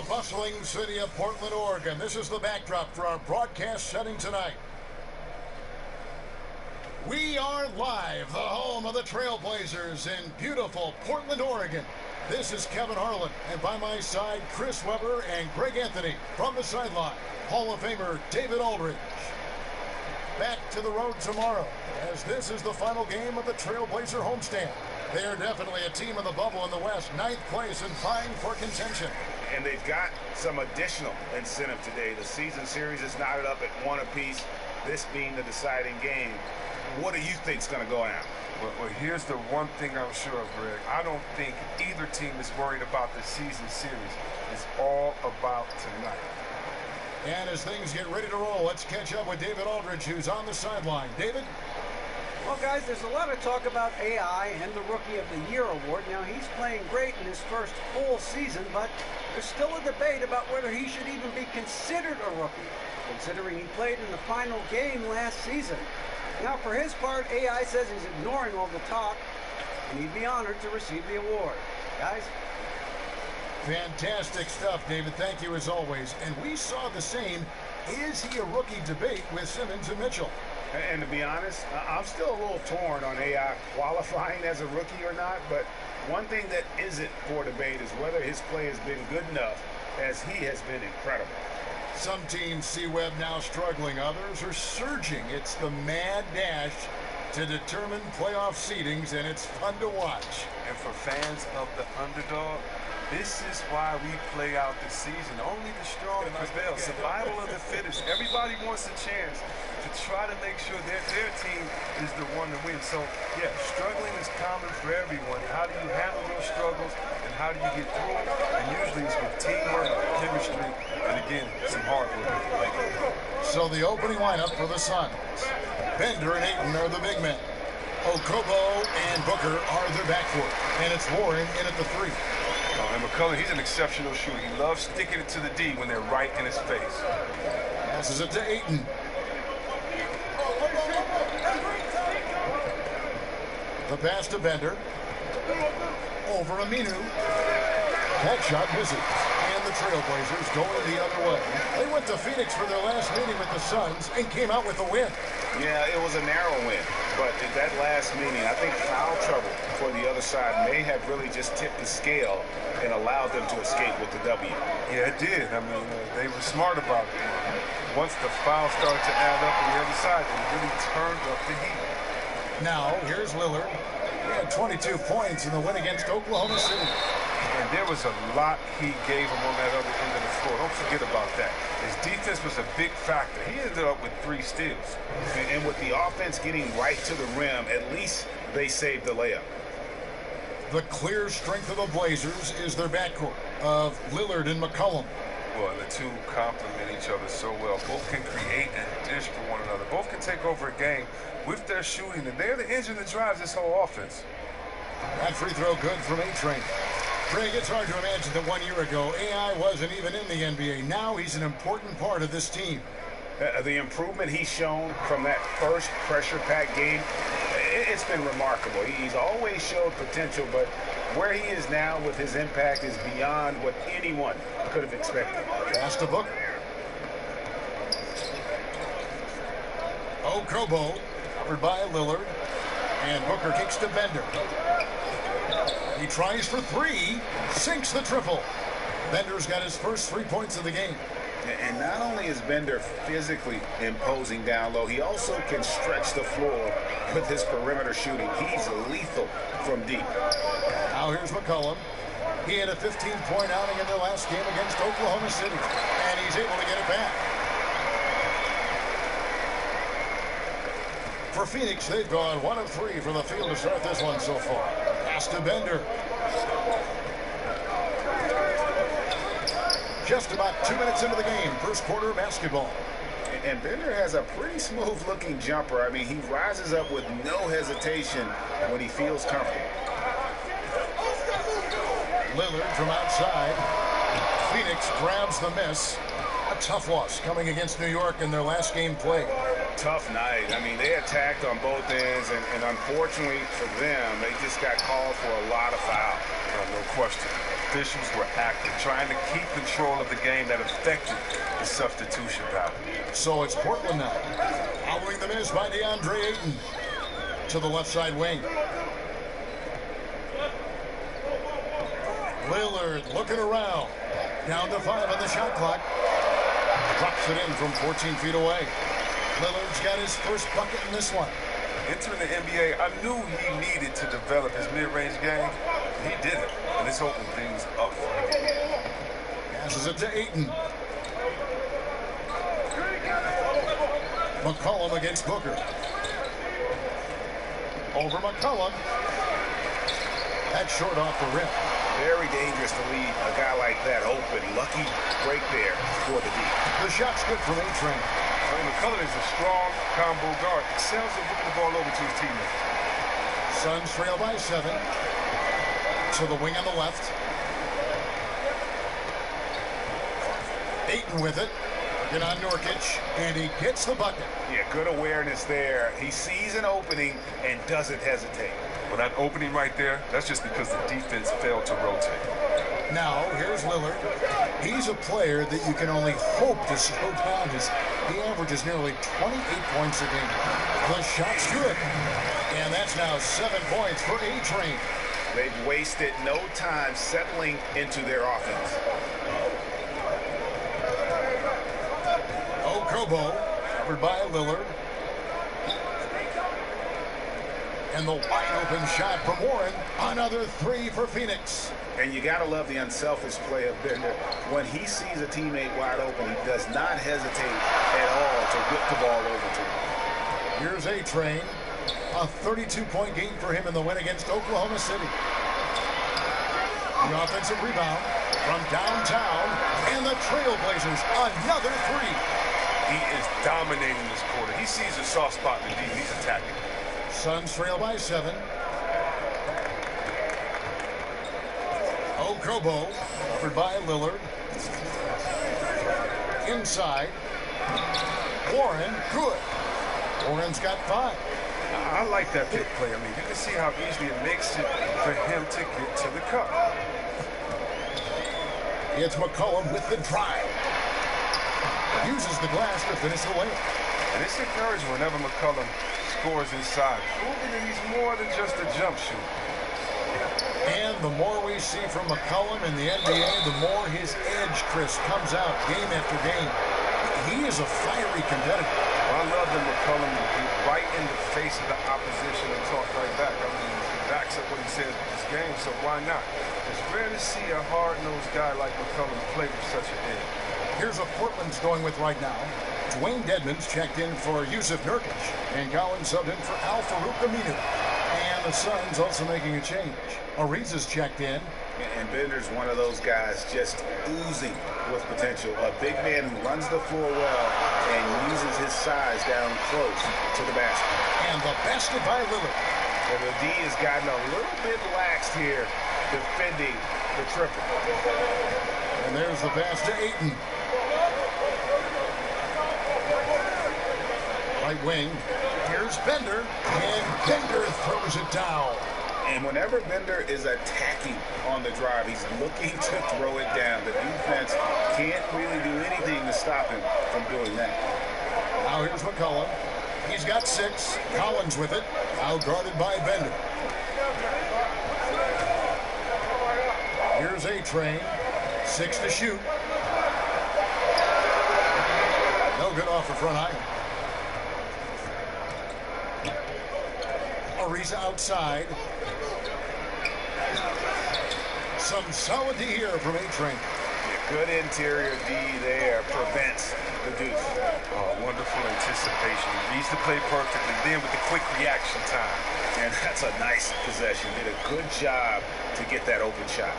bustling city of Portland, Oregon. This is the backdrop for our broadcast setting tonight. We are live, the home of the Trailblazers in beautiful Portland, Oregon. This is Kevin Harlan, and by my side, Chris Webber and Greg Anthony. From the sideline, Hall of Famer David Aldridge. Back to the road tomorrow, as this is the final game of the Trailblazer homestand. They are definitely a team in the bubble in the West, 9th place and vying for contention. And they've got some additional incentive today. The season series is knotted up at 1 apiece, this being the deciding game. What do you think is going to go down? Well, here's the one thing I'm sure of, Greg. I don't think either team is worried about the season series. It's all about tonight. And as things get ready to roll, let's catch up with David Aldridge, who's on the sideline. David? Well, guys, there's a lot of talk about AI and the Rookie of the Year award. Now, he's playing great in his first full season, but there's still a debate about whether he should even be considered a rookie, considering he played in the final game last season. Now, for his part, AI says he's ignoring all the talk, and he'd be honored to receive the award. Guys? Fantastic stuff, David. Thank you as always. And we saw the same "is he a rookie" debate with Simmons and Mitchell. And to be honest, I'm still a little torn on AI qualifying as a rookie or not, but one thing that isn't for debate is whether his play has been good enough, as he has been incredible. Some teams see Webb now struggling, others are surging. It's the mad dash to determine playoff seedings, and it's fun to watch. And for fans of the underdog, this is why we play out the season. Only the strong prevail. Survival of the fittest. Everybody wants a chance to try to make sure that their team is the one to win. So, yeah, struggling is common for everyone. How do you handle those struggles, and how do you get through it? And usually it's with teamwork, chemistry, and again, some hard work. So the opening lineup for the Suns. Bender and Ayton are the big men. Okobo and Booker are their backcourt. And it's Warren in at the 3. And McCullough, he's an exceptional shooter. He loves sticking it to the D when they're right in his face. Passes it to Ayton. The pass to Bender. Over Aminu. That shot misses. And the Trailblazers going the other way. They went to Phoenix for their last meeting with the Suns and came out with a win. Yeah, it was a narrow win, but in that last meeting, I think foul trouble for the other side may have really just tipped the scale and allowed them to escape with the W. Yeah, it did. I mean, they were smart about it. Once the foul started to add up on the other side, they really turned up the heat. Now, here's Lillard. He had 22 points in the win against Oklahoma City. And there was a lot he gave him on that other end of the floor. Don't forget about that. His defense was a big factor. He ended up with 3 steals. And with the offense getting right to the rim, at least they saved the layup. The clear strength of the Blazers is their backcourt of Lillard and McCollum. Well, the two complement each other so well. Both can create and dish for one another. Both can take over a game with their shooting, and they're the engine that drives this whole offense. That free throw good from A-Train. Craig, it's hard to imagine that 1 year ago, AI wasn't even in the NBA. Now he's an important part of this team. The improvement he's shown from that first pressure-packed game, it's been remarkable. He's always showed potential, but where he is now with his impact is beyond what anyone could have expected. Pass to Booker. Okobo, covered by Lillard, and Booker kicks to Bender. He tries for 3, sinks the triple. Bender's got his first 3 points of the game. And not only is Bender physically imposing down low, he also can stretch the floor with his perimeter shooting. He's lethal from deep. Now here's McCollum. He had a 15-point outing in their last game against Oklahoma City, and he's able to get it back. For Phoenix, they've gone 1 of 3 from the field to start this one so far. Pass to Bender. Just about 2 minutes into the game, first quarter of basketball. And Bender has a pretty smooth-looking jumper. I mean, he rises up with no hesitation when he feels comfortable. Lillard from outside. Phoenix grabs the miss. A tough loss coming against New York in their last game played. Tough night. I mean, they attacked on both ends, and unfortunately for them, they just got called for a lot of fouls. No question. officials were active, trying to keep control of the game that affected the substitution battle. So it's Portland now. Following the miss by DeAndre Ayton to the left side wing. Lillard looking around. Down to 5 on the shot clock. Drops it in from 14 feet away. Lillard's got his first bucket in this one. Entering the NBA, I knew he needed to develop his mid-range game. He did it, and it's opened things up for him. Passes it to Ayton. McCollum against Booker. Over McCollum. That's short off the rim. Very dangerous to leave a guy like that open. Lucky break there for the D. The shot's good from A-Train. McCollum is a strong combo guard. Excels at whipping the ball over to his teammates. Suns trail by 7. To the wing on the left. Ayton with it. Working on Nurkic, and he gets the bucket. Yeah, good awareness there. He sees an opening and doesn't hesitate. Well, that opening right there, that's just because the defense failed to rotate. Now, here's Lillard. He's a player that you can only hope to slow down. He averages nearly 28 points a game. The shot's good. And that's now 7 points for A-Train. They've wasted no time settling into their offense. Okobo, covered by Lillard. And the wide open shot from Warren. Another 3 for Phoenix. And you got to love the unselfish play of Bender. When he sees a teammate wide open, he does not hesitate at all to whip the ball over to him. Here's A-Train. A 32-point game for him in the win against Oklahoma City. The offensive rebound from downtown. And the Trailblazers, another 3. He is dominating this quarter. He sees a soft spot in the D. He's attacking. Suns trail by 7. Okobo, covered by Lillard. Inside. Warren, good. Warren's got 5. I like that pick play. I mean, you can see how easily it makes it for him to get to the cup. It's McCollum with the drive. Uses the glass to finish the layup. And it's encouraging whenever McCollum scores inside, proving that he's more than just a jump shooter. And the more we see from McCollum in the NBA, the more his edge, Chris, comes out game after game. He is a fiery competitor. Well, I love that McCollum will be right in the face of the opposition and talk right back. I mean, he backs up what he says with his game, so why not? It's rare to see a hard-nosed guy like McCollum play with such an edge. Here's what Portland's going with right now. Dwayne Dedmon's checked in for Yusuf Nurkic, and Collins subbed in for Al Farouk Aminu. And the Suns also making a change. Ariza's checked in. And Bender's one of those guys just oozing with potential. A big man who runs the floor well and uses his size down close to the basket. And the basket by Lillard. Well, the D has gotten a little bit laxed here defending the triple. And there's the pass to Ayton. Right wing. Here's Bender. And Bender throws it down. And whenever Bender is attacking on the drive, he's looking to throw it down. The defense can't really do anything to stop him from doing that. Now here's McCollum. He's got 6. Collins with it. Out guarded by Bender. Here's A-Train. 6 to shoot. No good off the front iron. Ariza outside. Some solid D here from A-Train. Yeah, good interior D there prevents the deuce. Oh, wonderful anticipation. He reads the play perfectly, then with the quick reaction time. And that's a nice possession. Did a good job to get that open shot.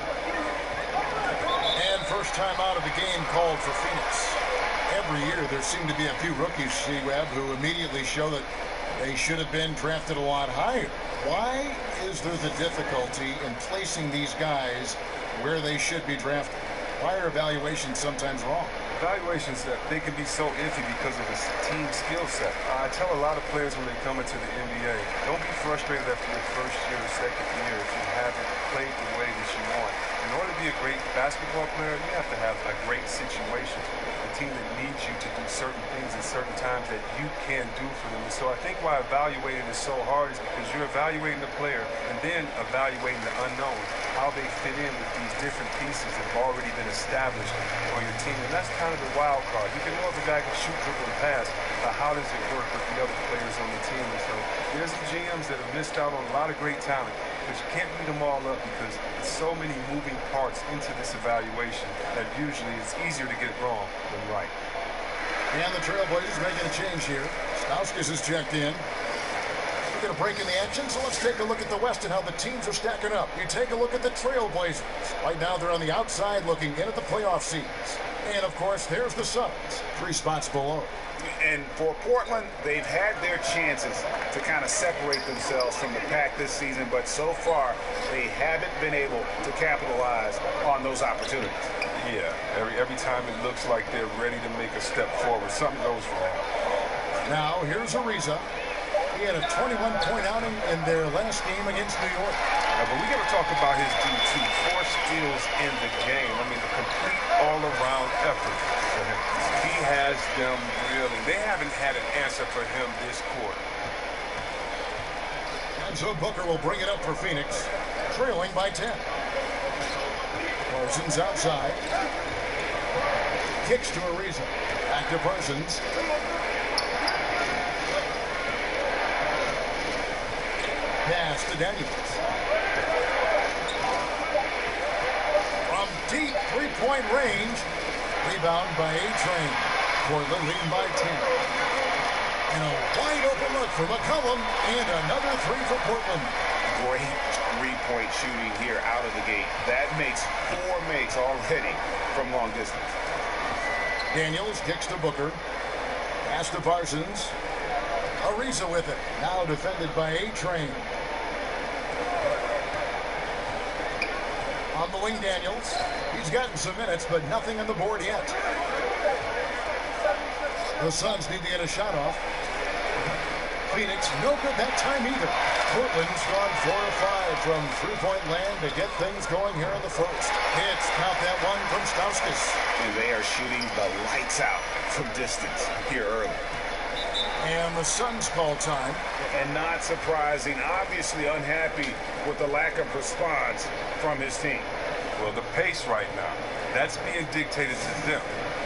And first time out of the game called for Phoenix. Every year there seem to be a few rookies, C-Web, who immediately show that they should have been drafted a lot higher. Why is there the difficulty in placing these guys where they should be drafted? Why are evaluations sometimes wrong? Evaluations, that they can be so iffy because of his team skill set. I tell a lot of players when they come into the NBA, don't be frustrated after your first year or second year if you haven't played the way that you want. In order to be a great basketball player, you have to have a great situation. A team that needs you to do certain things at certain times that you can do for them. And so I think why evaluating is so hard is because you're evaluating the player and then evaluating the unknown, how they fit in with these different pieces that have already been established on your team. And that's kind of the wild card. You can know if a guy can shoot, dribble, and pass, but how does it work with the other players on the team? And so there's some GMs that have missed out on a lot of great talent, but you can't beat them all up because there's so many moving parts into this evaluation that usually it's easier to get it wrong than right. And the Trailblazers making a change here. Stauskas is checked in. We're going to break in the action, so let's take a look at the West and how the teams are stacking up. You take a look at the Trailblazers. Right now they're on the outside looking in at the playoff seeds. And, of course, there's the Suns, 3 spots below. And for Portland, they've had their chances to kind of separate themselves from the pack this season, but so far they haven't been able to capitalize on those opportunities. Yeah, every time it looks like they're ready to make a step forward, something goes wrong. Now, here's Ariza. He had a 21-point outing in their last game against New York. But we got to talk about his D2, 4 steals in the game. I mean, a complete all-around effort for him. He has them reeling. They haven't had an answer for him this quarter. And so Booker will bring it up for Phoenix, trailing by 10. Parsons outside. Kicks to Ariza. Back to Parsons. Pass to Daniels. From deep three-point range. Rebound by A-Train. Portland leading by 10. And a wide open look for McCollum. And another 3 for Portland. Great three-point shooting here out of the gate. That makes 4 makes already from long distance. Daniels kicks to Booker. Pass to Parsons. Ariza with it. Now defended by A-Train. On the wing, Daniels. He's gotten some minutes, but nothing on the board yet. The Suns need to get a shot off. Phoenix, no good that time either. Portland's gone 4 of 5 from three-point land to get things going here in the first. Hits, count that one from Stauskas. And they are shooting the lights out from distance here early. And the Suns call time. And not surprising, obviously unhappy with the lack of response from his team. Well, the pace right now, that's being dictated to them.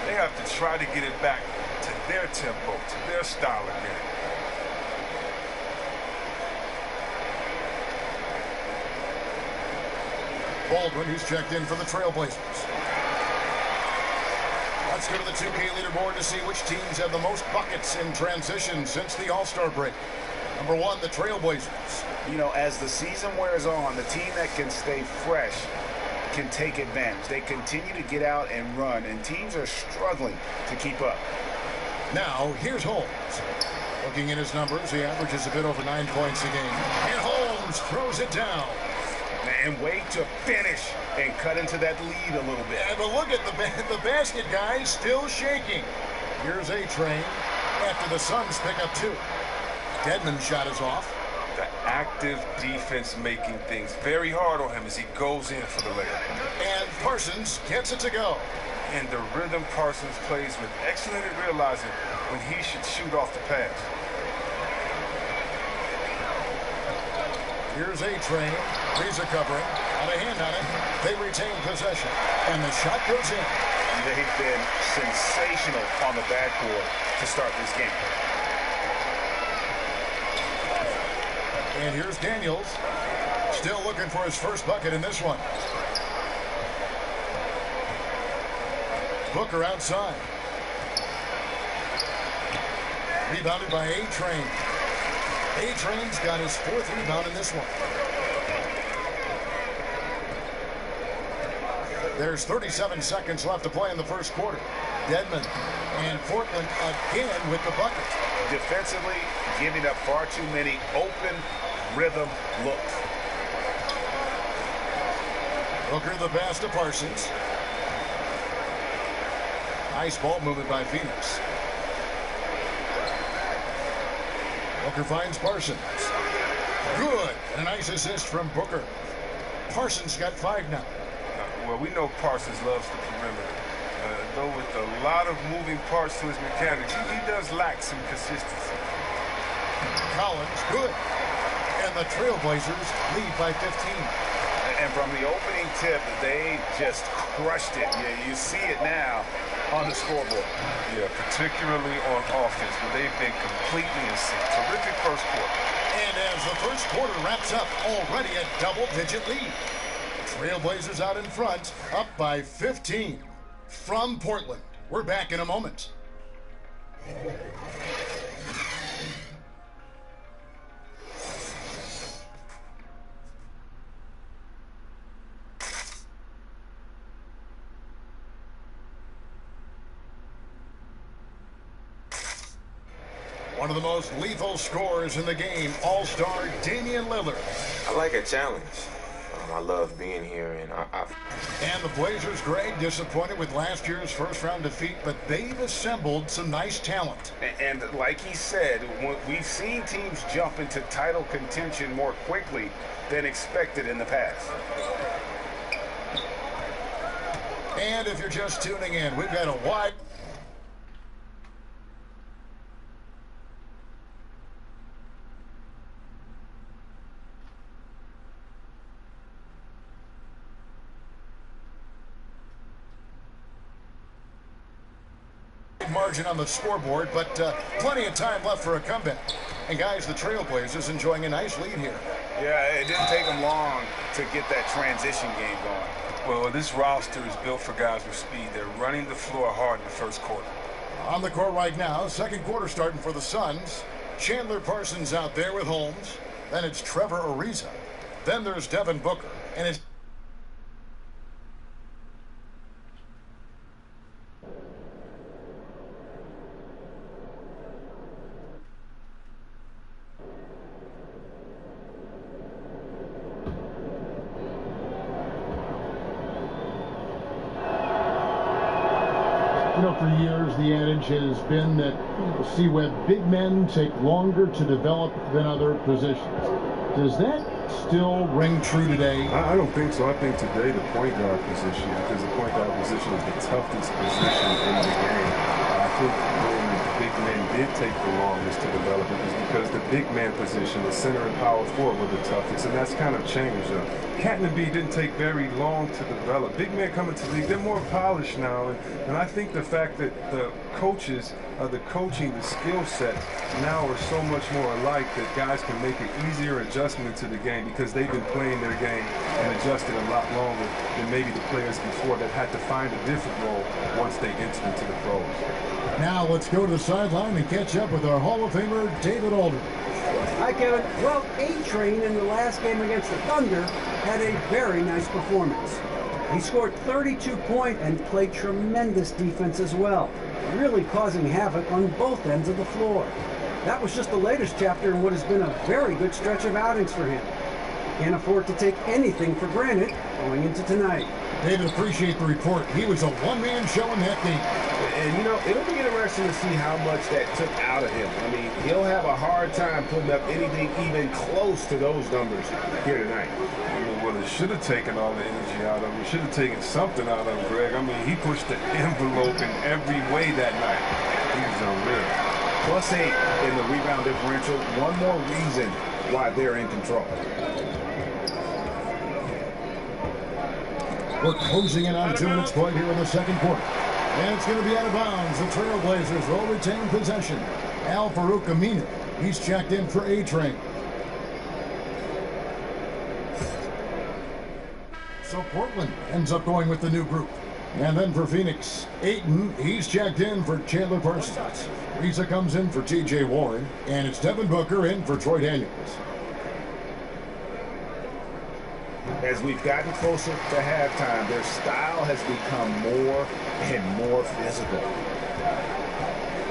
They have to try to get it back to their tempo, to their style of game. Baldwin, who's checked in for the Trailblazers. Let's go to the 2K leaderboard to see which teams have the most buckets in transition since the All-Star break. Number 1, the Trailblazers. You know, as the season wears on, the team that can stay fresh can take advantage. They continue to get out and run, and teams are struggling to keep up. Now, here's Holmes. Looking at his numbers, he averages a bit over 9 points a game. And Holmes throws it down. And wait to finish and cut into that lead a little bit. Yeah, but look at the basket, guys, still shaking. Here's A-Train after the Suns pick up 2. Dedmon's shot is off. The active defense making things very hard on him as he goes in for the layup. And Parsons gets it to go. And the rhythm Parsons plays with, excellent at realizing when he should shoot off the pass. Here's A-Train. Ariza covering. Got a hand on it. They retain possession. And the shot goes in. They've been sensational on the backboard to start this game. And here's Daniels. Still looking for his first bucket in this one. Booker outside. Rebounded by A-Train. A-Train's got his 4th rebound in this one. There's 37 seconds left to play in the first quarter. Dedmon and Portland again with the bucket. Defensively, giving up far too many open rhythm looks. Booker the pass to Parsons. Nice ball movement by Phoenix. Booker finds Parsons. Good. And a nice assist from Booker. Parsons got 5 now. Well, we know Parsons loves the perimeter. Though with a lot of moving parts to his mechanics, he does lack some consistency. Collins, good. And the Trailblazers lead by 15. And from the opening tip, they just crushed it. You see it now on the scoreboard. Yeah, particularly on offense, where they've been completely in sync. Terrific first quarter. And as the first quarter wraps up, already a double-digit lead. Trailblazers out in front, up by 15. From Portland, we're back in a moment. One of the most lethal scorers in the game, all-star Damian Lillard. I like a challenge. I love being here, and And the Blazers, Greg, disappointed with last year's first-round defeat, but they've assembled some nice talent. And like he said, we've seen teams jump into title contention more quickly than expected in the past. And if you're just tuning in, we've got a wide... margin on the scoreboard, but plenty of time left for a comeback. And guys, the Trailblazers enjoying a nice lead here. Yeah, it didn't take them long to get that transition game going. Well, this roster is built for guys with speed. They're running the floor hard in the first quarter. On the court right now, second quarter starting for the Suns. Chandler Parsons out there with Holmes. Then it's Trevor Ariza. Then there's Devin Booker. And it's for years, the adage has been that see where big men take longer to develop than other positions. Does that still ring true today? I don't think so. I think today the point guard position, because the point guard position is the toughest position in the game. I think when the big men did take the longest to develop it was because the big man position, the center and power forward, were the toughest, and that's kind of changed. Cat and B didn't take very long to develop. Big men coming to the league, they're more polished now, and I think the fact that the coaches, the coaching, the skill sets now are so much more alike that guys can make an easier adjustment to the game because they've been playing their game and adjusted a lot longer than maybe the players before that had to find a different role once they entered into the pros. now let's go to the sideline and catch up with our Hall of Famer, David Aldridge. Hi, Kevin. Well, A-Train in the last game against the Thunder had a very nice performance. He scored 32 points and played tremendous defense as well, really causing havoc on both ends of the floor. That was just the latest chapter in what has been a very good stretch of outings for him. Can't afford to take anything for granted going into tonight. David, appreciate the report. He was a one-man show in that game. And, you know, it'll be interesting to see how much that took out of him. I mean, he'll have a hard time putting up anything even close to those numbers here tonight. Well, it should have taken all the energy out of him. It should have taken something out of him, Greg. I mean, he pushed the envelope in every way that night. He was unreal. +8 in the rebound differential. One more reason why they're in control. We're closing in on 2 minutes played here in the second quarter. And it's going to be out of bounds. The Trailblazers will retain possession. Al-Farouq Aminu, he's checked in for A-Train. So Portland ends up going with the new group. And then for Phoenix, Ayton, he's checked in for Chandler Parsons. Risa comes in for T.J. Warren. And it's Devin Booker in for Troy Daniels. As we've gotten closer to halftime, their style has become more and more physical.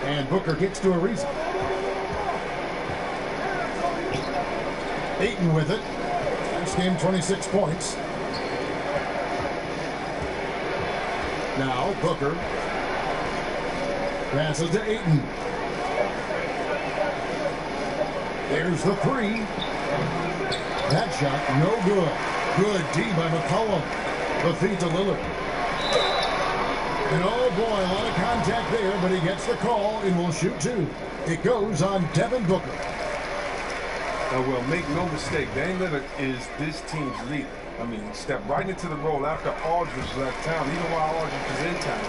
And Booker gets to Ariza. Ayton with it. Last game, 26 points. Now Booker. Passes to Ayton. There's the three. That shot, no good. Good D by McCollum. The feed to Lillard. And oh boy, a lot of contact there, but he gets the call and will shoot two. It goes on Devin Booker. Well, make no mistake, Dame Lillard is this team's leader. I mean, he stepped right into the role after Aldridge left town. Even while Aldridge was in town,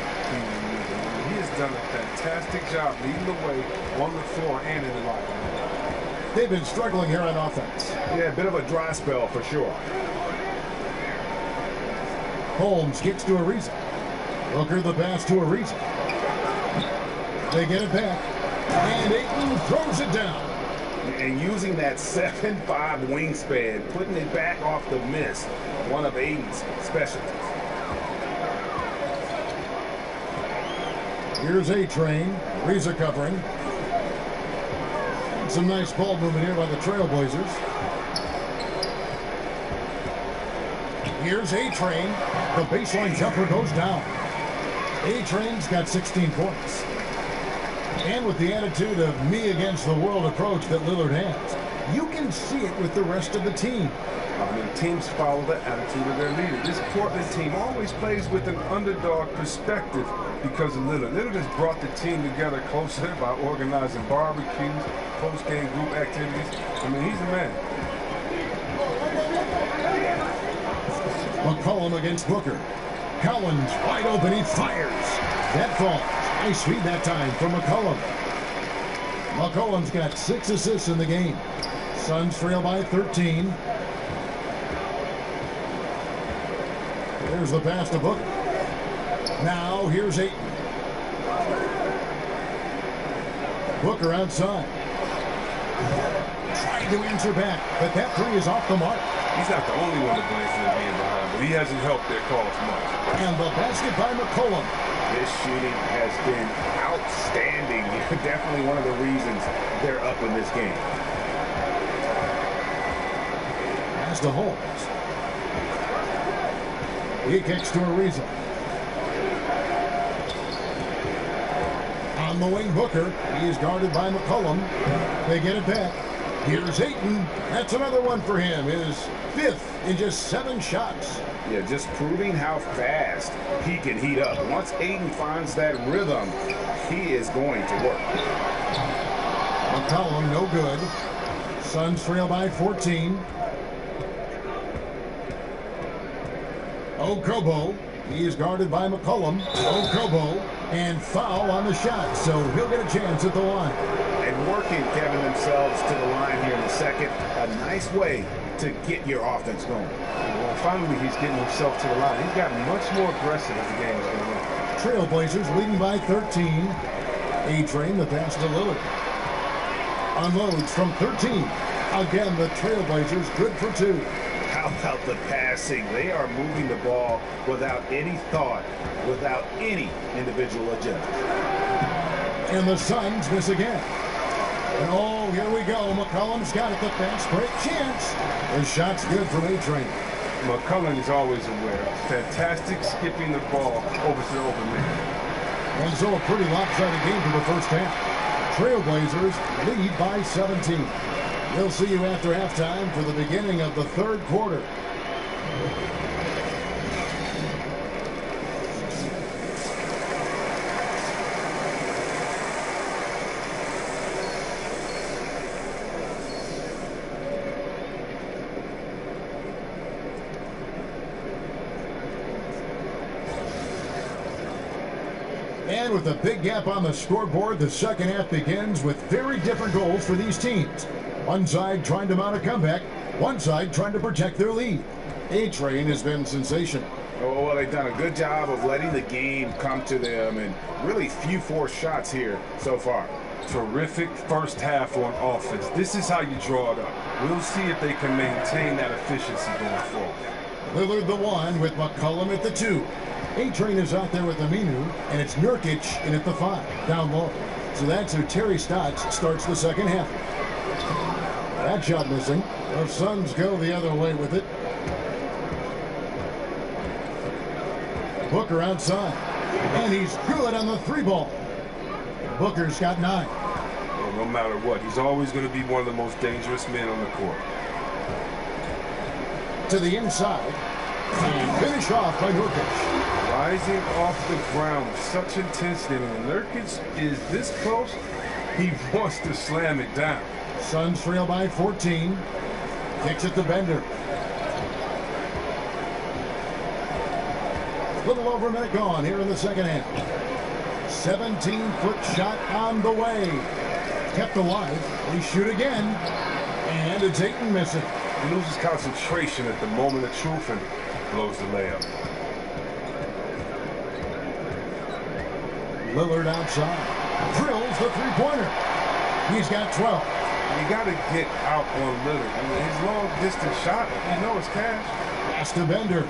he has done a fantastic job leading the way on the floor and in the locker room. They've been struggling here on offense. Yeah, a bit of a dry spell for sure. Holmes gets to Ariza. Booker the pass to Ariza. They get it back. And Ayton throws it down. And using that 7'5" wingspan, putting it back off the miss, one of Ayton's specialties. Here's A-Train. Ariza covering. Some nice ball movement here by the Trailblazers. Here's A-Train. The baseline jumper goes down. A-Train's got 16 points. And with the attitude of me against the world approach that Lillard has, you can see it with the rest of the team. I mean, teams follow the attitude of their leader. This Portland team always plays with an underdog perspective because of Lillard. Lillard has brought the team together closer by organizing barbecues, post-game group activities. I mean, he's the man. McCollum against Booker. Collins wide open, he fires. That falls. Nice feed that time from McCollum. McCollum's got 6 assists in the game. Suns trail by 13. There's the pass to Booker. Now here's Ayton. Booker outside. Trying to answer back, but that three is off the mark. He's not the only one to blame for them being behind, but he hasn't helped their cause much. And the basket by McCollum. This shooting has been outstanding. Definitely one of the reasons they're up in this game. Pass to Holmes. He kicks to Ariza. On the wing, Booker. He is guarded by McCollum. They get it back. Here's Ayton. That's another one for him. His 5th in just 7 shots. Yeah, just proving how fast he can heat up. Once Ayton finds that rhythm, he is going to work. McCollum, no good. Suns trail by 14. Okobo. He is guarded by McCollum. Okobo. And foul on the shot, so he'll get a chance at the line. And working, Kevin, themselves to the line here in the second. A nice way to get your offense going. Well, finally, he's getting himself to the line. He's gotten much more aggressive as the game is going on. Trailblazers leading by 13. A-Train, the pass to Lillard. Unloads from 13. Again, the Trailblazers good for 2. How about the passing? They are moving the ball without any thought, without any individual agenda. And the Suns miss again. And oh, here we go. McCollum's got it. The fast break chance. The shot's good from A-Train. McCollum is always aware. Fantastic skipping the ball over to the open man. And so a pretty lopsided game for the first half. Trailblazers lead by 17. We'll see you after halftime for the beginning of the 3rd quarter. And with a big gap on the scoreboard, the second half begins with very different goals for these teams. One side trying to mount a comeback, one side trying to protect their lead. A-Train has been sensational. Oh, well, they've done a good job of letting the game come to them, and really few forced shots here so far. Terrific first half on offense. This is how you draw it up. We'll see if they can maintain that efficiency going forward. Lillard the 1 with McCollum at the 2. A-Train is out there with Aminu, and it's Nurkic in at the 5, down low. So that's who Terry Stotts starts the second half. That shot missing. The Suns go the other way with it. Booker outside. And he's good on the 3 ball. Booker's got 9. Well, no matter what, he's always going to be one of the most dangerous men on the court. To the inside. And finish off by Nurkic. Rising off the ground with such intensity. When Nurkic is this close, he wants to slam it down. Suns trail by 14. Kicks it to Bender. Little over a minute gone here in the second half. 17-foot shot on the way. Kept alive. They shoot again. And it's Ayton missing. He loses concentration at the moment of truth and blows the layup. Lillard outside. Drills the three-pointer. He's got 12. You got to get out on Lillard. I mean, his long-distance shot, you know it's cash. Pass to Bender.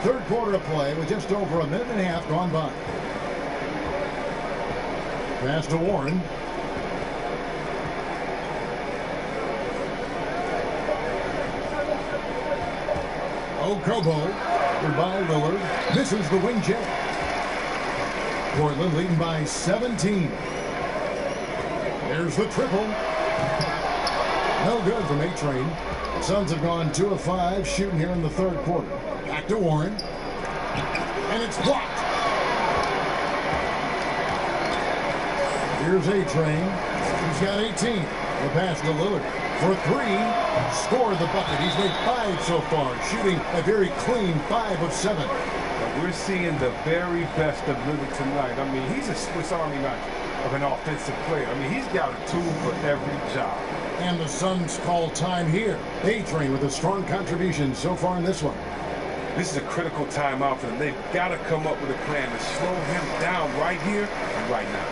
Third quarter of play with just over a minute and a half gone by. Pass to Warren. Okobo, by Lillard. This is the wing check. Portland leading by 17. There's the triple. No good from A-Train. Suns have gone 2 of 5 shooting here in the third quarter. Back to Warren. And it's blocked. Here's A-Train. He's got 18. The pass to Lillard for 3. Scored the bucket. He's made 5 so far, shooting a very clean 5 of 7. We're seeing the very best of Lillard tonight. I mean, he's a Swiss Army knife of an offensive player. I mean, he's got a tool for every job. And the Suns call time here. A-Train with a strong contribution so far in this one. This is a critical timeout for them. They've got to come up with a plan to slow him down right here and right now.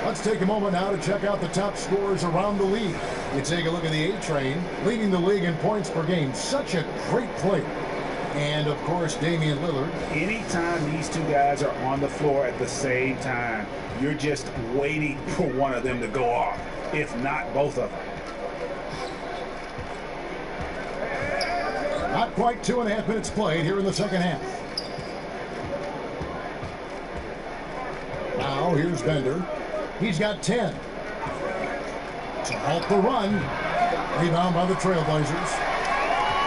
Let's take a moment now to check out the top scorers around the league. You take a look at the A-Train, leading the league in points per game. Such a great player. And, of course, Damian Lillard. Anytime these two guys are on the floor at the same time, you're just waiting for one of them to go off, if not both of them. Not quite 2.5 minutes played here in the second half. Now, here's Bender. He's got 10. To halt the run. Rebound by the Trailblazers.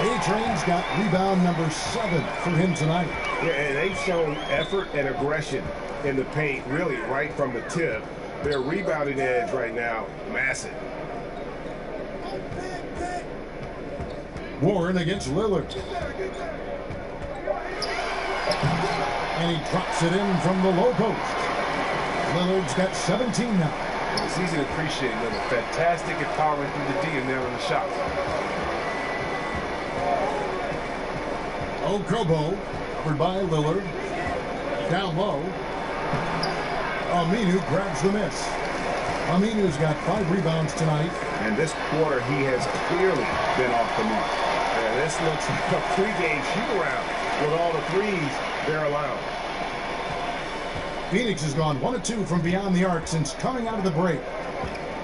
A-Train's got rebound number 7 for him tonight. Yeah, and they've shown effort and aggression in the paint, really, right from the tip. Their rebounding edge right now, massive. Warren against Lillard. And he drops it in from the low post. Lillard's got 17 now. It's easy to appreciate Lillard. Fantastic at powering through the D and nailing the shot. Okobo, covered by Lillard. Down low. Aminu grabs the miss. Aminu's got 5 rebounds tonight. And this quarter, he has clearly been off the mark. And this looks like a pregame shoot-around with all the threes they're allowed. Phoenix has gone 1 of 2 from beyond the arc since coming out of the break.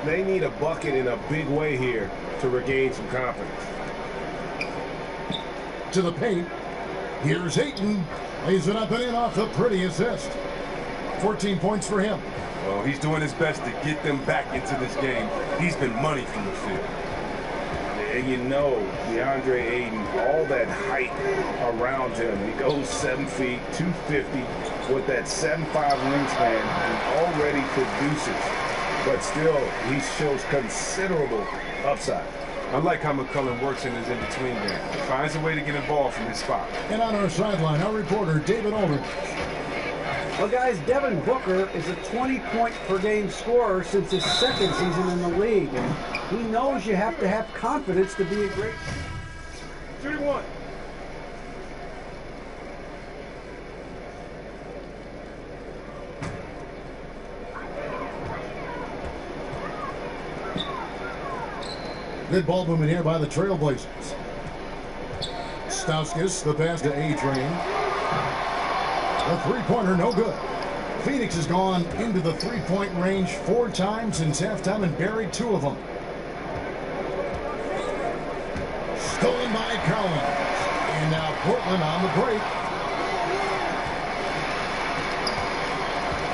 They need a bucket in a big way here to regain some confidence. To the paint. Here's Ayton. Lays it up and in off the pretty assist. 14 points for him. Well, he's doing his best to get them back into this game. He's been money from the field. And you know, DeAndre Ayton, all that height around him. He goes 7 feet, 250 with that 7'5" wingspan. He already produces, but still, he shows considerable upside. I like how McCullum works in his in-between game. He finds a way to get involved from his spot. And on our sideline, our reporter, David Aldridge. Well, guys, Devin Booker is a 20-point-per-game scorer since his second season in the league. And he knows you have to have confidence to be a great... 3-1. Good ball movement here by the Trailblazers. Stauskas, the pass to A-Train. The three-pointer, no good. Phoenix has gone into the three-point range 4 times since halftime and buried 2 of them. Stolen by Collins. And now Portland on the break.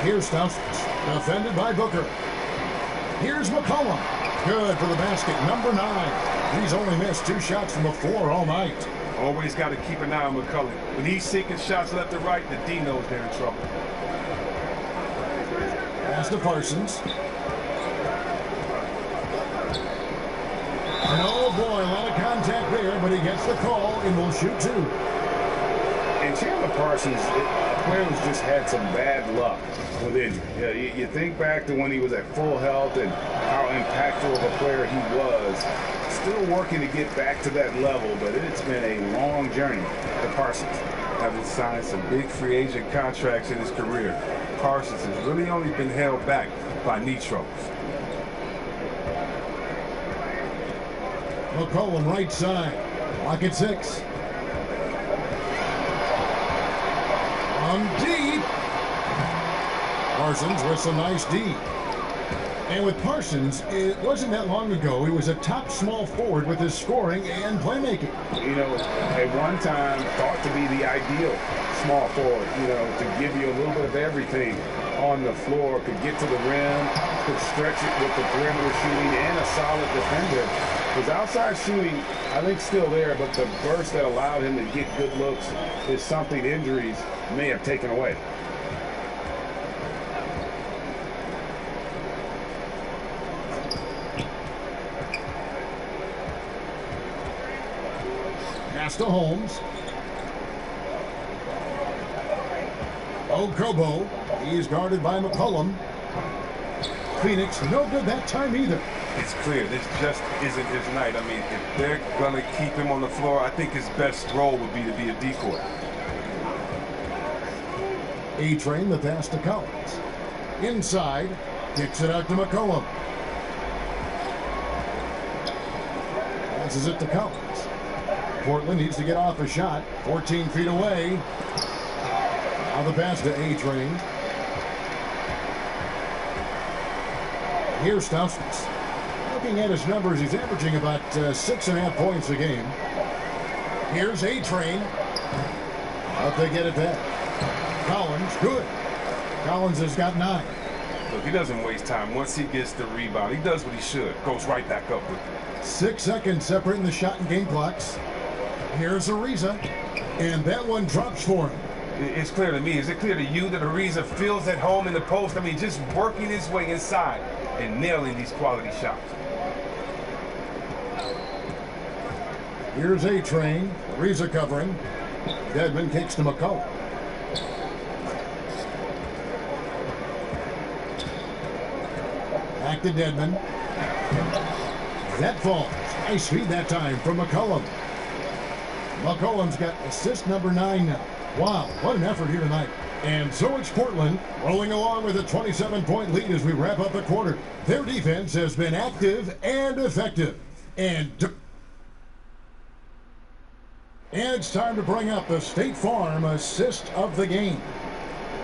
Here's Stauskas, defended by Booker. Here's McCollum. Good for the basket, number 9. He's only missed 2 shots from the floor all night. Always got to keep an eye on McCullum. When he's sinking shots left and right, the D knows they're in trouble. Pass to Parsons. And oh boy, a lot of contact there, but he gets the call and will shoot 2. And Chandler Parsons, a player who's just had some bad luck with injury. You think back to when he was at full health and how impactful of a player he was. Still working to get back to that level, but it's been a long journey for Parsons. Having signed some big free agent contracts in his career, Parsons has really only been held back by knee troubles. McCollum right side. Lock at 6. On deep. Parsons with some nice D. And with Parsons, it wasn't that long ago, he was a top small forward with his scoring and playmaking. You know, at one time, thought to be the ideal small forward, you know, to give you a little bit of everything on the floor, could get to the rim, could stretch it with the perimeter shooting, and a solid defender. His outside shooting, I think, still there, but the burst that allowed him to get good looks is something injuries may have taken away. Pass to Holmes. Okobo. He's guarded by McCollum. Phoenix, no good that time either. It's clear this just isn't his night. I mean, if they're going to keep him on the floor, I think his best role would be to be a decoy. A-Train, the pass to Collins. Inside, kicks it out to McCollum. Passes it to Collins. Portland needs to get off a shot. 14 feet away. Now the pass to A-Train. Here's Stauskas. Looking at his numbers, he's averaging about 6.5 points a game. Here's A-Train. But they get it back. Collins, good. Collins has got 9. Look, he doesn't waste time. Once he gets the rebound, he does what he should. Goes right back up with it. 6 seconds separating the shot and game clocks. Here's Ariza, and that one drops for him. It's clear to me. Is it clear to you that Ariza feels at home in the post? I mean, just working his way inside and nailing these quality shots. Here's A-Train. Ariza covering. Dedmon kicks to McCollum. Back to Dedmon. That falls. Nice feed that time from McCollum. McCollum's got assist number 9 now. Wow, what an effort here tonight. And so it's Portland rolling along with a 27-point lead as we wrap up the quarter. Their defense has been active and effective. And it's time to bring up the State Farm assist of the game.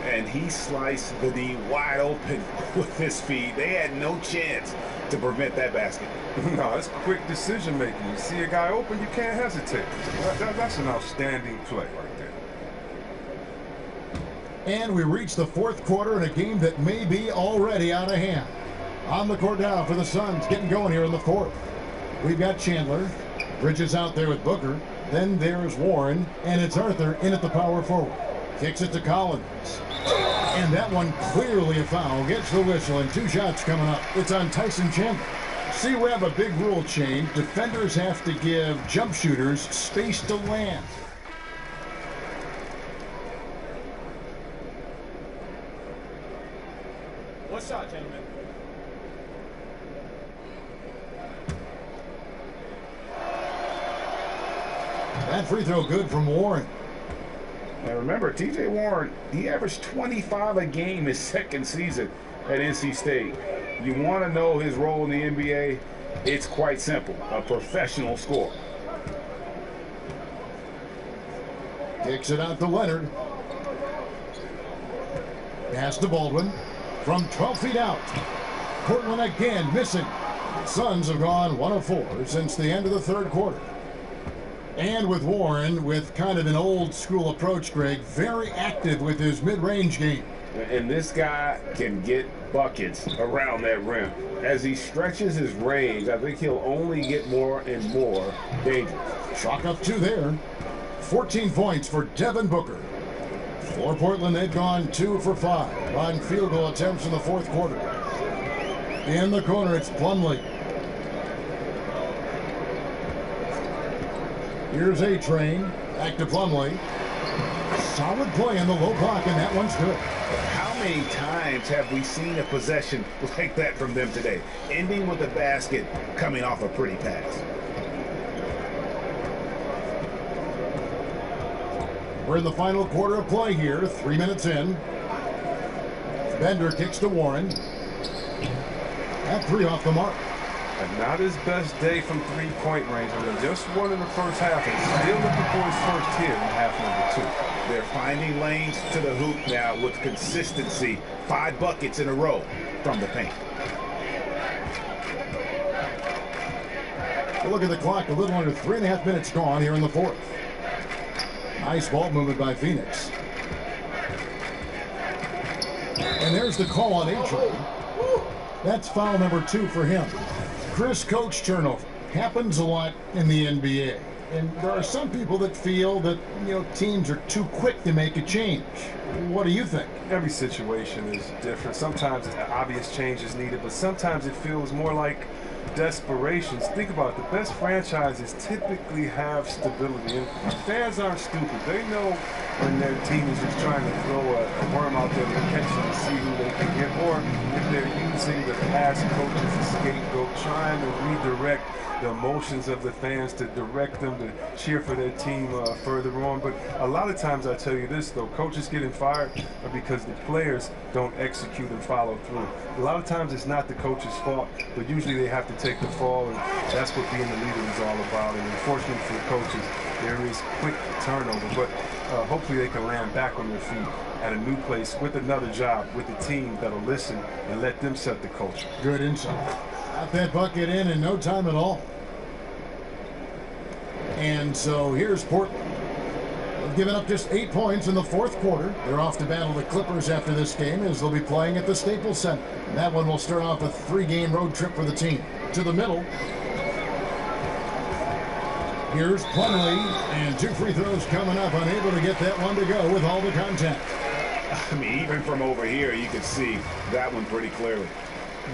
And he sliced the D wide open with his speed. They had no chance to prevent that basket. No, it's quick decision making. You see a guy open, you can't hesitate. That's an outstanding play right there. And we reach the 4th quarter in a game that may be already out of hand. On the court now for the Suns, getting going here in the 4th. We've got Chandler. Bridges out there with Booker. Then there's Warren, and it's Arthur in at the power forward. Kicks it to Collins. And that one clearly a foul. Gets the whistle, and 2 shots coming up. It's on Tyson Chandler. See, we have a big rule change. Defenders have to give jump shooters space to land. What shot, gentlemen? That free throw good from Warren. Now remember, T.J. Warren, he averaged 25 a game his second season at NC State. You want to know his role in the NBA? It's quite simple. A professional scorer. Kicks it out to Leonard. Pass to Baldwin. From 12 feet out. Portland again missing. Suns have gone 1 of 4 since the end of the 3rd quarter. And with Warren, with kind of an old school approach, Greg, very active with his mid-range game. And this guy can get buckets around that rim. As he stretches his range, I think he'll only get more and more dangerous. Chalk up 2 there. 14 points for Devin Booker. For Portland, they've gone 2 for 5 on field goal attempts in the fourth quarter. In the corner, it's Plumlee. Here's A-Train. Back to Plumlee. Solid play in the low block, and that one's good. How many times have we seen a possession like that from them today? Ending with a basket, coming off a pretty pass. We're in the final quarter of play here, 3 minutes in. Bender kicks to Warren. That 3 off the mark. And not his best day from three-point range. I mean, just one in the first half, and still looking for his first hit in half number 2. They're finding lanes to the hoop now with consistency. 5 buckets in a row from the paint. We'll look at the clock, a little under 3.5 minutes gone here in the fourth. Nice ball movement by Phoenix. And there's the call on A-Train. That's foul number 2 for him. Chris, coach turnover happens a lot in the NBA. And there are some people that feel that, teams are too quick to make a change. What do you think? Every situation is different. Sometimes obvious change is needed, but sometimes it feels more like desperations. Think about it. The best franchises typically have stability, and fans aren't stupid. They know when their team is just trying to throw a worm out there potentially to see who they can get, or if they're using the past coach as a scapegoat, trying to redirect the emotions of the fans to direct them to cheer for their team further on. But a lot of times, I tell you this though, coaches getting fired are because the players don't execute and follow through. A lot of times it's not the coach's fault, but usually they have to take the fall, and that's what being the leader is all about. And unfortunately for the coaches, there is quick turnover, but hopefully they can land back on their feet at a new place with another job, with a team that'll listen and let them set the culture. Good insight. Got that bucket in no time at all. And so here's Portland. They've given up just 8 points in the fourth quarter. They're off to battle the Clippers after this game, as they'll be playing at the Staples Center. And that one will start off a 3-game road trip for the team. To the middle. Here's Plumlee, and 2 free throws coming up, unable to get that one to go with all the contact. I mean, even from over here, you can see that one pretty clearly.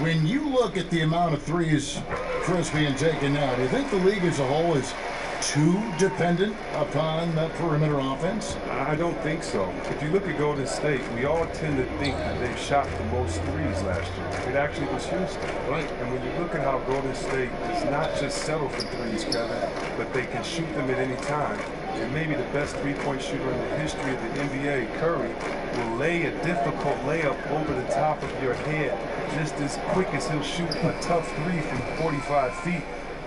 When you look at the amount of threes Chris being taken now, do you think the league as a whole is too dependent upon that perimeter offense? I don't think so. If you look at Golden State, we all tend to think that they've shot the most threes last year. It actually was Houston. Right. And when you look at how Golden State does not just settle for threes, Kevin, but they can shoot them at any time. And maybe the best three-point shooter in the history of the NBA, Curry, will lay a difficult layup over the top of your head just as quick as he'll shoot a tough 3 from 45 feet.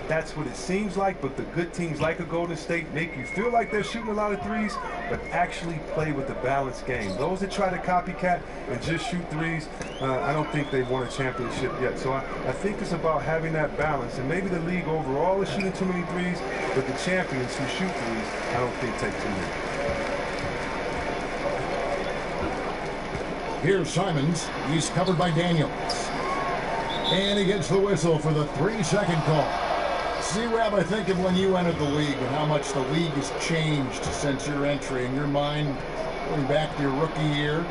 That's what it seems like, but the good teams like a Golden State make you feel like they're shooting a lot of threes, but actually play with a balanced game. Those that try to copycat and just shoot threes, I don't think they've won a championship yet. So I think it's about having that balance, and maybe the league overall is shooting too many threes, but the champions who shoot threes, I don't think take too many. Here's Simons. He's covered by Daniels. And he gets the whistle for the 3-second call. See, Rab, I think of when you entered the league and how much the league has changed since your entry. In your mind, going back to your rookie year,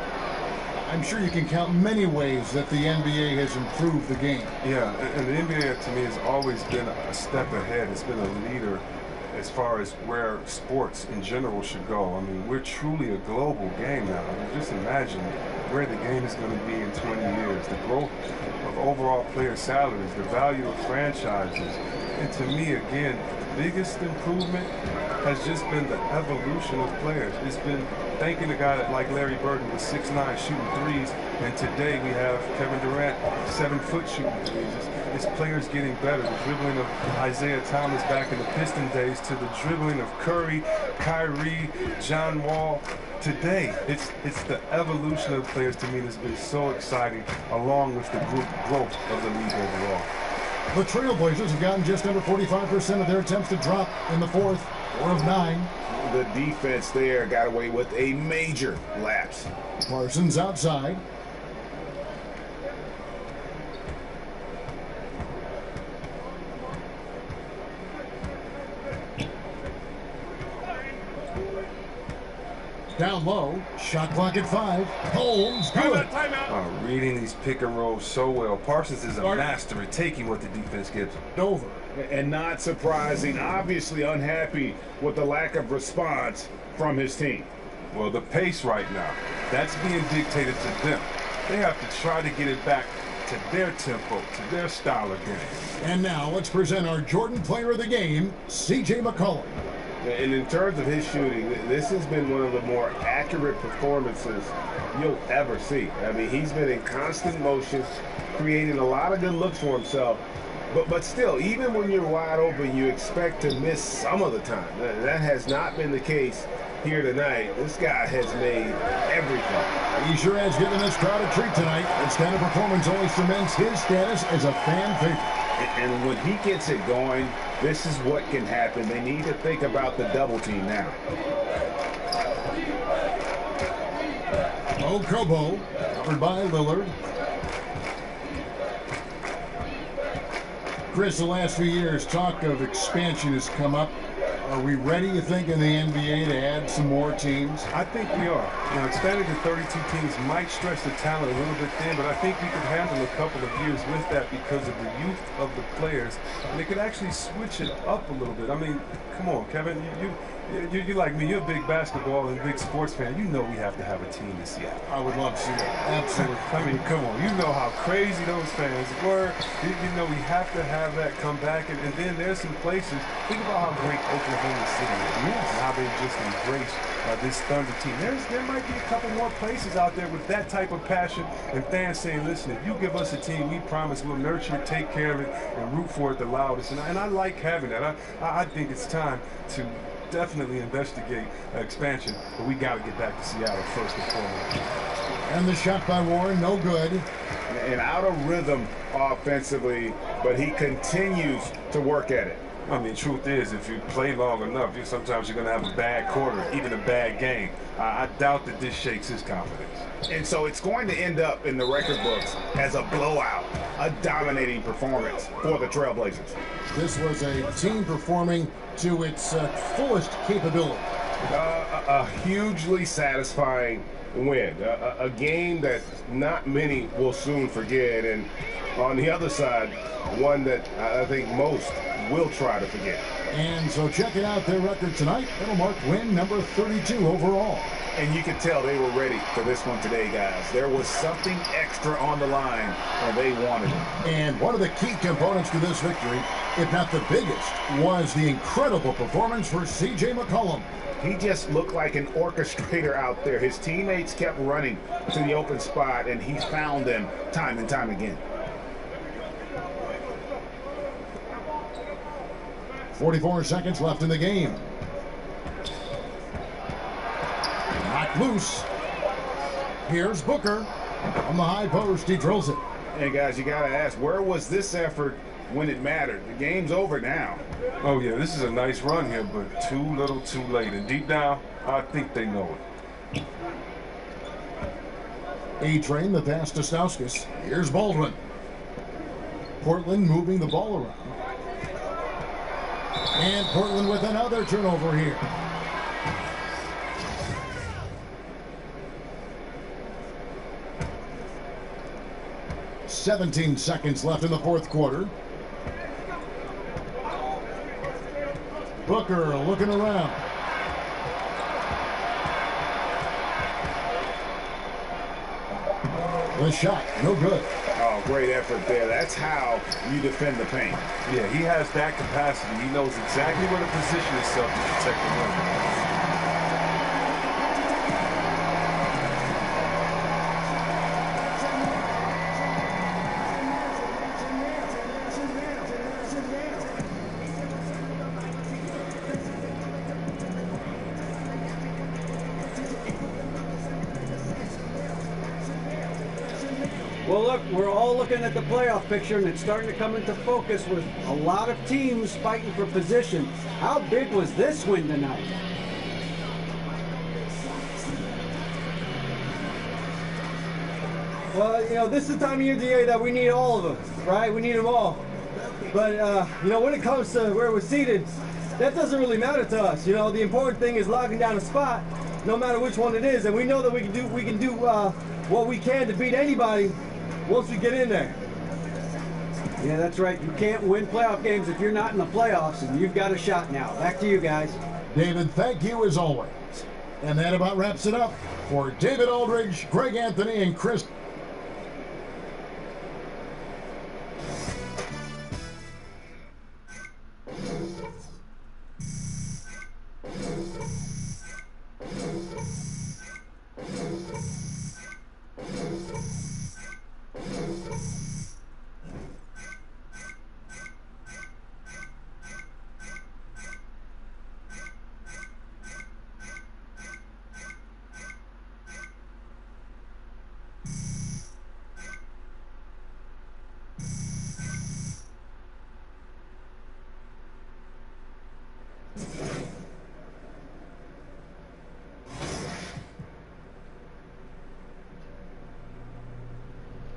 I'm sure you can count many ways that the NBA has improved the game. Yeah, and the NBA to me has always been a step ahead. It's been a leader as far as where sports in general should go. I mean, we're truly a global game now. I mean, just imagine where the game is going to be in 20 years, the growth of overall player salaries, the value of franchises. And to me, again, the biggest improvement has just been the evolution of players. It's been thanking a guy like Larry Bird was 6'9", shooting threes, and today we have Kevin Durant, 7-foot shooting threes. It's players getting better. The dribbling of Isaiah Thomas back in the Piston days to the dribbling of Curry, Kyrie, John Wall. Today, it's the evolution of players to me that's been so exciting, along with the growth of the league overall. The Trailblazers have gotten just under 45% of their attempts to drop in the fourth. 4 of 9. The defense there got away with a major lapse. Parsons outside. Down low, shot clock at 5. Holmes, good. Reading these pick and rolls so well. Parsons is a master at taking what the defense gives him. Dover. And not surprising, obviously unhappy with the lack of response from his team. Well, the pace right now, that's being dictated to them. They have to try to get it back to their tempo, to their style of game. And now let's present our Jordan Player of the Game, C.J. McCollum. And in terms of his shooting, this has been one of the more accurate performances you'll ever see. I mean, he's been in constant motion, creating a lot of good looks for himself. But still, even when you're wide open, you expect to miss some of the time. That has not been the case here tonight. This guy has made everything. He sure has given this crowd a treat tonight. This kind of performance only cements his status as a fan favorite. And when he gets it going, this is what can happen. They need to think about the double team now. Okobo, covered by Lillard. Chris, the last few years, talk of expansion has come up. Are we ready, you think, in the NBA to add some more teams? I think we are. Now, expanding to 32 teams might stretch the talent a little bit thin, but I think we could handle a couple of years with that because of the youth of the players. And they could actually switch it up a little bit. I mean, come on, Kevin. You like me. You're a big basketball and big sports fan. You know we have to have a team in Seattle. I would love to see that. Absolutely. I mean, come on. You know how crazy those fans were. You know we have to have that come back. And then there's some places. Think about how great Oklahoma City is. Yes. And how they just embrace this Thunder team. There might be a couple more places out there with that type of passion and fans saying, listen, if you give us a team, we promise we'll nurture it, take care of it, and root for it the loudest. And I like having that. I think it's time to definitely investigate expansion, but we got to get back to Seattle first and foremost. And the shot by Warren, no good. And out of rhythm offensively, but he continues to work at it. I mean, truth is, if you play long enough, sometimes you're going to have a bad quarter, even a bad game. I doubt that this shakes his confidence. And so it's going to end up in the record books as a blowout, a dominating performance for the Trailblazers. This was a team performing to its fullest capability. A hugely satisfying win, a game that not many will soon forget, and on the other side, one that I think most will try to forget. And so check it out, their record tonight. It'll mark win number 32 overall. And you can tell they were ready for this one today, guys. There was something extra on the line, and they wanted it. And one of the key components to this victory, if not the biggest, was the incredible performance for C.J. McCollum. He just looked like an orchestrator out there. His teammates kept running to the open spot, and he found them time and time again. 44 seconds left in the game. Knocked loose. Here's Booker. On the high post, he drills it. And guys, you got to ask, where was this effort when it mattered? The game's over now. Oh, yeah, this is a nice run here, but too little too late. And deep down, I think they know it. A-Train, the pass to Stauskas. Here's Baldwin. Portland moving the ball around. And Portland with another turnover here. "17 seconds left in the fourth quarter. Booker looking around. The shot, no good. Oh, great effort there. That's how you defend the paint. Yeah, he has that capacity. He knows exactly where to position himself to protect the rim. Well, look, we're all looking at the playoff picture, and it's starting to come into focus with a lot of teams fighting for position. How big was this win tonight? Well, you know, this is the time of year, DA, that we need all of them, right? We need them all. But, you know, when it comes to where we're seated, that doesn't really matter to us. You know, the important thing is locking down a spot, no matter which one it is. And we know that we can do what we can to beat anybody once we get in there. Yeah, that's right. You can't win playoff games if you're not in the playoffs, and you've got a shot now. Back to you guys. David, thank you as always. And that about wraps it up for David Aldridge, Greg Anthony, and Chris.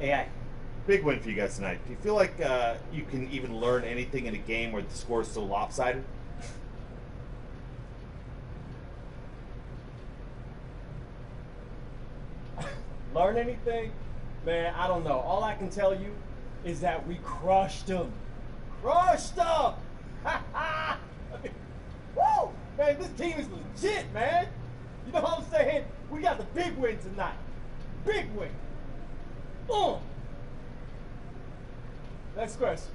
AI, big win for you guys tonight. Do you feel like you can even learn anything in a game where the score is so lopsided? Learn anything? Man, I don't know. All I can tell you is that we crushed them. Crushed them! I mean, woo! Man, this team is legit, man. You know what I'm saying? We got the big win tonight. Big win. Next question.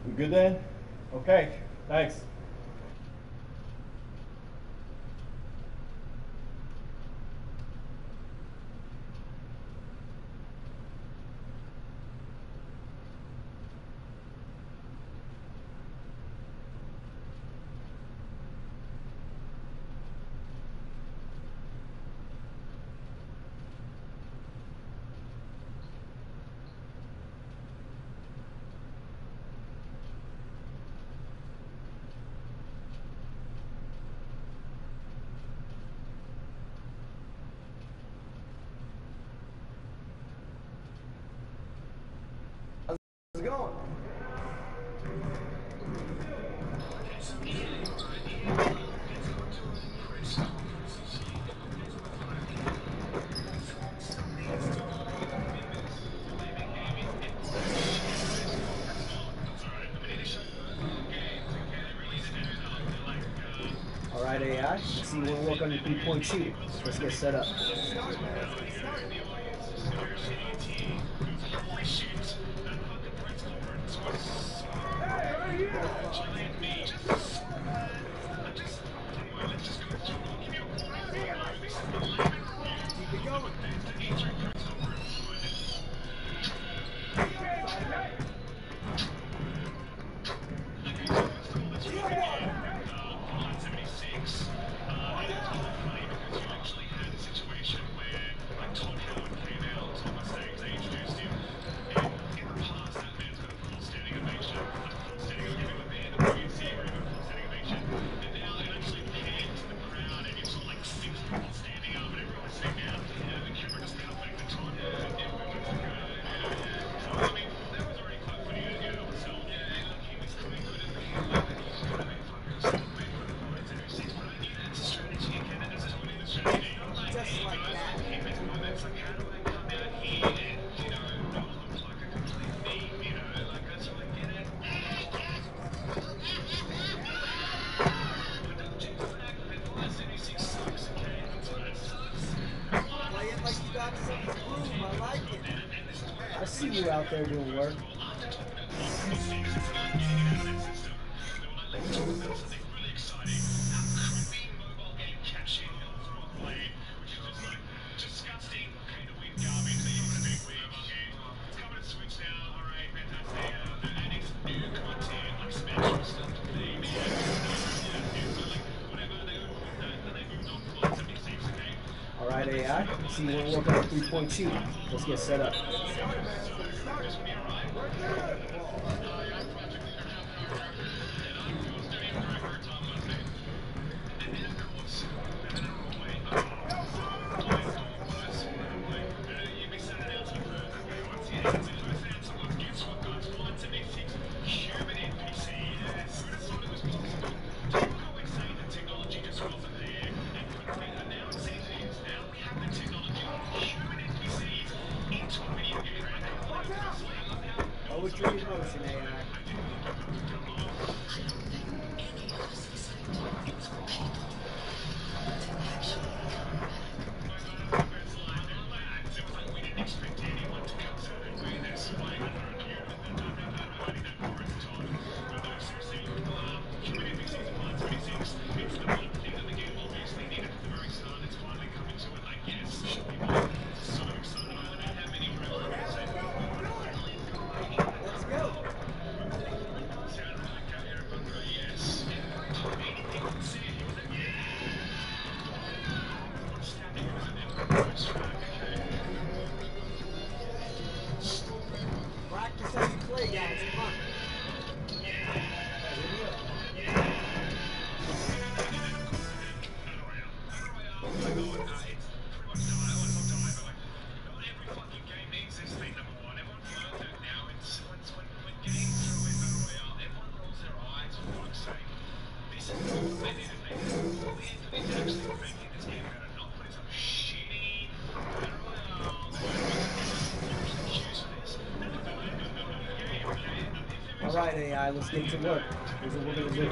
We good then? Okay, thanks. How's it going? All right, AI. See, we'll work on your three-point shooting. Let's get set up. I see you out there doing work. All right, AI. see you want to work on the three-point shooting. Let's get set up. Poetry in motion, AI. Practice how you play, guys. Come on. All right, AI, let's get to work. Here's what we're going to do.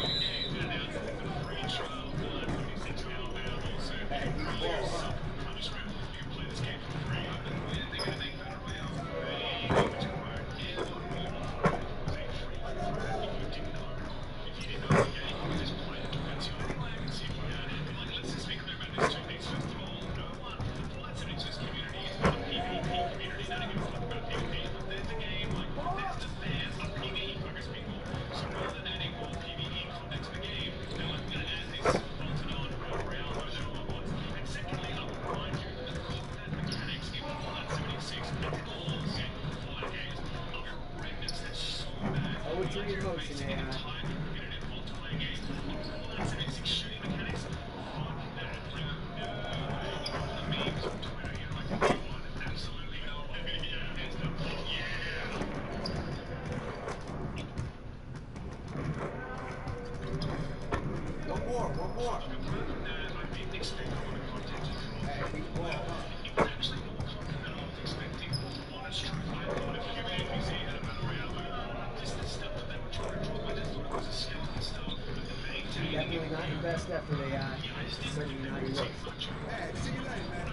Poetry in motion, AI. One more. Definitely not your best effort, AI. Certainly not your worst. See you later, man.